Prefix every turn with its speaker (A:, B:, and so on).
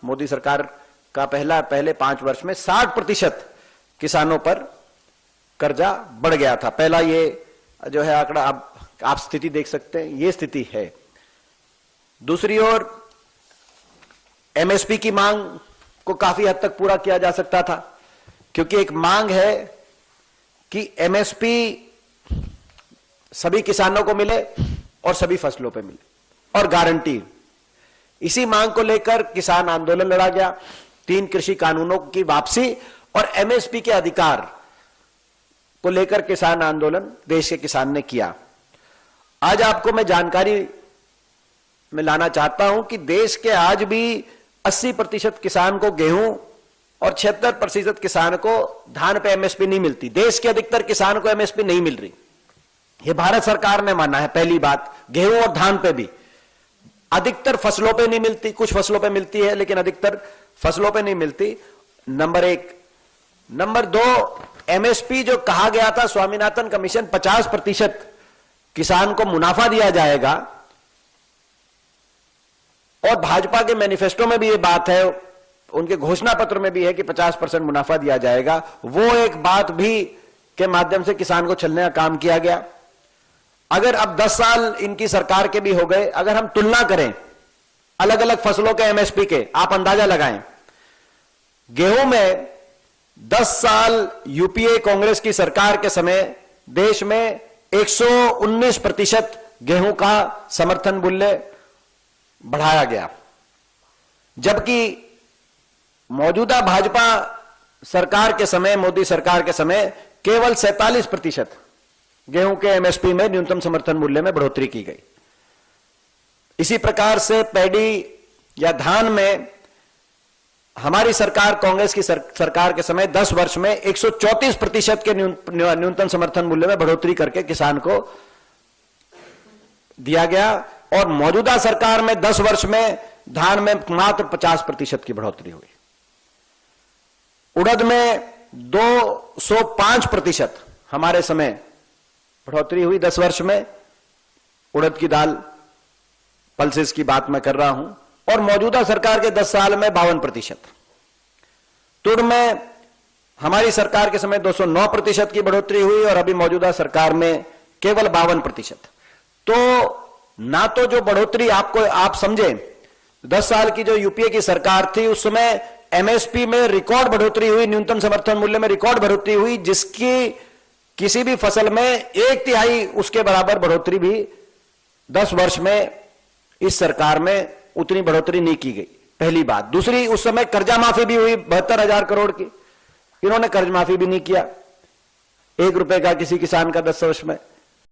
A: मोदी सरकार का पहले 5 वर्ष में 60% किसानों पर कर्जा बढ़ गया था। पहला ये जो है आंकड़ा, आप स्थिति देख सकते हैं, ये स्थिति है। दूसरी ओर एमएसपी की मांग को काफी हद तक पूरा किया जा सकता था, क्योंकि एक मांग है कि एमएसपी सभी किसानों को मिले और सभी फसलों पे मिले और गारंटी। इसी मांग को लेकर किसान आंदोलन लड़ा गया, 3 कृषि कानूनों की वापसी और एमएसपी के अधिकार को लेकर किसान आंदोलन देश के किसान ने किया। आज आपको मैं जानकारी में लाना चाहता हूं कि देश के आज भी 80% किसान को गेहूं और 76% किसान को धान पे एमएसपी नहीं मिलती। देश के अधिकतर किसान को एमएसपी नहीं मिल रही, यह भारत सरकार ने माना है। पहली बात, गेहूं और धान पे भी, अधिकतर फसलों पे नहीं मिलती, कुछ फसलों पे मिलती है लेकिन अधिकतर फसलों पे नहीं मिलती, नंबर 1। नंबर 2, एमएसपी जो कहा गया था स्वामीनाथन कमीशन, 50% किसान को मुनाफा दिया जाएगा, और भाजपा के मैनिफेस्टो में भी ये बात है, उनके घोषणा पत्र में भी है कि 50% मुनाफा दिया जाएगा। वो एक बात भी के माध्यम से किसान को छलने का काम किया गया। अगर अब 10 साल इनकी सरकार के भी हो गए, अगर हम तुलना करें अलग अलग फसलों के एमएसपी के, आप अंदाजा लगाएं। गेहूं में 10 साल यूपीए कांग्रेस की सरकार के समय देश में 119% गेहूं का समर्थन मूल्य बढ़ाया गया, जबकि मौजूदा भाजपा सरकार के समय, मोदी सरकार के समय केवल 47% गेहूं के एमएसपी में, न्यूनतम समर्थन मूल्य में बढ़ोतरी की गई। इसी प्रकार से पैडी या धान में हमारी सरकार, कांग्रेस की सरकार के समय 10 वर्ष में 134% के न्यूनतम समर्थन मूल्य में बढ़ोतरी करके किसान को दिया गया, और मौजूदा सरकार में 10 वर्ष में धान में मात्र 50% की बढ़ोतरी हुई। उड़द में 205% हमारे समय बढ़ोतरी हुई 10 वर्ष में। उड़द की दाल, पल्सेस की बात मैं कर रहा हूं, और मौजूदा सरकार के 10 साल में 52%। तुर में हमारी सरकार के समय 209% की बढ़ोतरी हुई, और अभी मौजूदा सरकार में केवल 52%। तो ना तो जो बढ़ोतरी आप समझे, 10 साल की जो यूपीए की सरकार थी उस समय एमएसपी में रिकॉर्ड बढ़ोतरी हुई, न्यूनतम समर्थन मूल्य में रिकॉर्ड बढ़ोतरी हुई, जिसकी किसी भी फसल में 1/3 उसके बराबर बढ़ोतरी भी 10 वर्ष में इस सरकार में उतनी बढ़ोतरी नहीं की गई। पहली बात। दूसरी, उस समय कर्जा माफी भी हुई 72,000 करोड़ की, इन्होंने कर्ज माफी भी नहीं किया, 1 रुपए का किसी किसान का 10 वर्ष में।